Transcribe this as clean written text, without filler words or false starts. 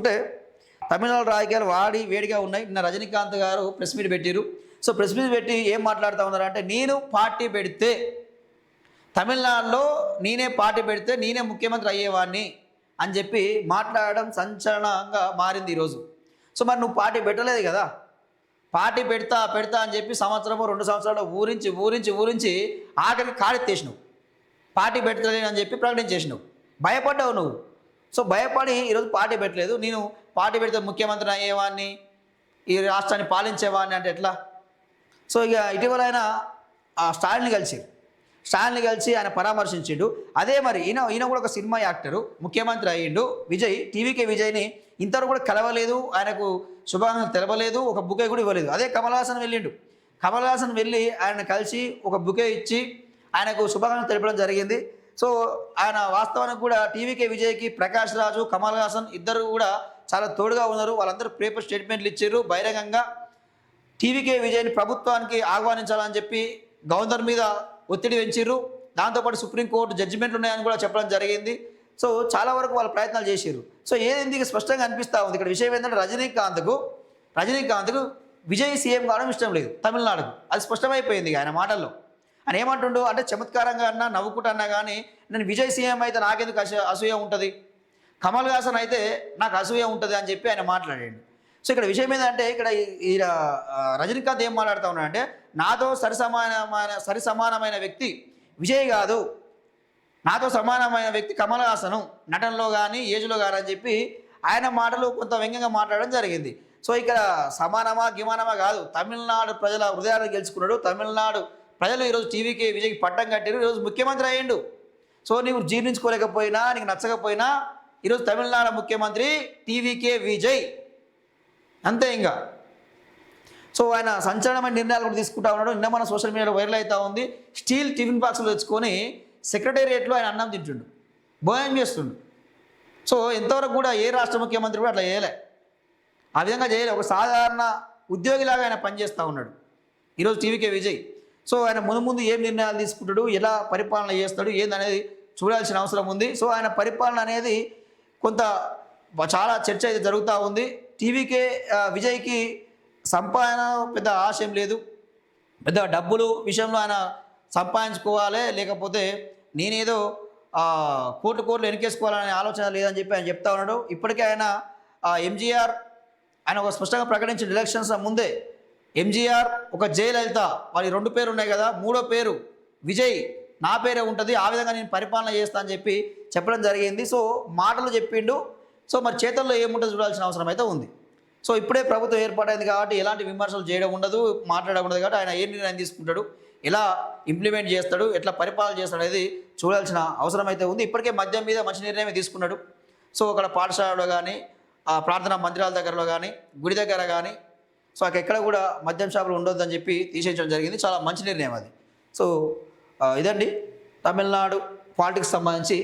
చూసుకుంటే తమిళనాడు రాజకీయాలు వేడిగా ఉన్నాయి. నిన్న రజనీకాంత్ గారు ప్రెస్ మీట్ పెట్టారు. సో ప్రెస్ మీట్ పెట్టి ఏం మాట్లాడుతూ ఉన్నారంటే, నేను పార్టీ పెడితే తమిళనాడులో నేనే పార్టీ పెడితే నేనే ముఖ్యమంత్రి అయ్యేవాడిని అని చెప్పి మాట్లాడడం సంచలనంగా మారింది ఈరోజు. సో మరి నువ్వు పార్టీ పెట్టలేదు కదా, పార్టీ పెడతా అని చెప్పి సంవత్సరము 2 సంవత్సరాలు ఊరించి ఆఖరికి కాడెత్తేసినావు. పార్టీ పెట్టలేనని చెప్పి ప్రకటించేసినావు, భయపడ్డావు నువ్వు. సో భయపడి ఈరోజు పార్టీ పెట్టలేదు. నేను పార్టీ పెడితే ముఖ్యమంత్రిని అయ్యేవాడిని, ఈ రాష్ట్రాన్ని పాలించేవాడిని అంటే ఎట్లా? సో ఇక ఇటీవల ఆయన స్టాలిన్ని కలిసి ఆయన పరామర్శించిండు. అదే మరి ఈయన కూడా ఒక సినిమా యాక్టరు, ముఖ్యమంత్రి అయ్యిండు విజయ్. టీవీకే విజయ్ని ఇంతవరకు కూడా కలవలేదు, ఆయనకు శుభాకాంక్షలు తెలపలేదు, ఒక బుకే కూడా ఇవ్వలేదు. అదే కమల్ హాసన్ వెళ్ళి ఆయన కలిసి ఒక బుకే ఇచ్చి ఆయనకు శుభాకాంక్షలు తెలపడం జరిగింది. సో ఆయన వాస్తవానికి కూడా టీవీకే విజయ్కి ప్రకాష్ రాజు, కమల్ హాసన్ ఇద్దరు కూడా చాలా తోడుగా ఉన్నారు. వాళ్ళందరూ పేపర్ స్టేట్మెంట్లు ఇచ్చారు బహిరంగంగా. టీవీకే విజయ్ని ప్రభుత్వానికి ఆహ్వానించాలని చెప్పి గవర్నర్ మీద ఒత్తిడి పెంచారు. దాంతోపాటు సుప్రీంకోర్టు జడ్జిమెంట్లు ఉన్నాయని కూడా చెప్పడం జరిగింది. సో చాలా వరకు వాళ్ళు ప్రయత్నాలు చేశారు. సో ఏది స్పష్టంగా అనిపిస్తూ ఉంది. ఇక్కడ విషయం ఏంటంటే రజనీకాంత్కు విజయ్ సీఎం కావడం ఇష్టం లేదు తమిళనాడుకు. అది స్పష్టమైపోయింది ఆయన మాటల్లో. ఆయన ఏమంటుండో అంటే, చమత్కారంగా అన్నా నవ్వుకుంటా అన్నా కానీ నేను విజయ్ సీఎం అయితే నాకెందుకు అసూయ ఉంటుంది, కమల్ హాసన్ అయితే నాకు అసూయ ఉంటుంది అని చెప్పి ఆయన మాట్లాడాడు. సో ఇక్కడ విషయం ఏంటంటే, ఇక్కడ ఈ రజనీకాంత్ ఏం మాట్లాడుతూ ఉన్నాడంటే, నాతో సరిసమానమైన వ్యక్తి విజయ్ కాదు, నాతో సమానమైన వ్యక్తి కమల్ హాసను, నటనలో కానీ ఏజ్లో కానీ అని చెప్పి ఆయన మాటలు కొంత వ్యంగ్యంగా మాట్లాడడం జరిగింది. సో ఇక్కడ సమానమా గిమానమా కాదు, తమిళనాడు ప్రజల హృదయాలను గెలుచుకున్నాడు. తమిళనాడు ప్రజలు ఈరోజు టీవీకే విజయ్కి పట్టం కట్టారు. ఈరోజు ముఖ్యమంత్రి అయ్యిండు. సో నీవు జీర్ణించుకోలేకపోయినా, నీకు నచ్చకపోయినా ఈరోజు తమిళనాడు ముఖ్యమంత్రి టీవీకే విజయ్, అంతే ఇంకా. సో ఆయన సంచలనమైన నిర్ణయాలు కూడా తీసుకుంటా ఉన్నాడు. నిన్న మన సోషల్ మీడియాలో వైరల్ అవుతూ ఉంది. స్టీల్ టిఫిన్ బాక్స్లో తెచ్చుకొని సెక్రటేరియట్లో ఆయన అన్నం తింటుండు, భోజనం చేస్తుండు. సో ఎంతవరకు కూడా ఏ రాష్ట్ర ముఖ్యమంత్రి కూడా అట్లా చేయలే, ఆ విధంగా చేయలే. ఒక సాధారణ ఉద్యోగిలాగా ఆయన పనిచేస్తూ ఉన్నాడు ఈరోజు టీవీకే విజయ్. సో ఆయన ముందు ఏం నిర్ణయాలు తీసుకుంటాడు, ఎలా పరిపాలన చేస్తాడు ఏందనేది చూడాల్సిన అవసరం ఉంది. సో ఆయన పరిపాలన అనేది చాలా చర్చ అయితే జరుగుతూ ఉంది. టీవీకే విజయ్కి సంపాదన పెద్ద ఆశయం లేదు, పెద్ద డబ్బులు విషయంలో ఆయన సంపాదించుకోవాలి, లేకపోతే నేనేదో కోట్లు వెనకేసుకోవాలనే ఆలోచన లేదని చెప్పి ఆయన చెప్తా ఉన్నాడు. ఇప్పటికే ఆయన ఎంజీఆర్ ఆయన ఒక స్పష్టంగా ప్రకటించిన ఎలక్షన్స్ ముందే ఎంజీఆర్, ఒక జయలలిత, వాళ్ళ 2 పేరు ఉన్నాయి కదా, 3వ పేరు విజయ్ నా పేరే ఉంటుంది, ఆ విధంగా నేను పరిపాలన చేస్తా అని చెప్పి చెప్పడం జరిగింది. సో మాటలు చెప్పిండు. సో మరి చేతల్లో ఏముంటుందో చూడాల్సిన అవసరం అయితే ఉంది. సో ఇప్పుడే ప్రభుత్వం ఏర్పాటైంది కాబట్టి ఎలాంటి విమర్శలు చేయడం ఉండదు, మాట్లాడడం ఉండదు. కాబట్టి ఆయన ఏ నిర్ణయం తీసుకుంటాడు, ఎలా ఇంప్లిమెంట్ చేస్తాడు, ఎట్లా పరిపాలన చేస్తాడు అనేది చూడాల్సిన అవసరం అయితే ఉంది. ఇప్పటికే మద్యం మీద మంచి నిర్ణయమే తీసుకున్నాడు. సో అక్కడ పాఠశాలలో కానీ, ప్రార్థనా మందిరాల దగ్గరలో కానీ, గుడి దగ్గర కానీ, సో ఎక్కడ కూడా మద్యం షాపులు ఉండొద్దని చెప్పి తీసేయడం జరిగింది. చాలా మంచి నిర్ణయం అది. సో ఇదండి తమిళనాడు పాలిటిక్స్ సంబంధించి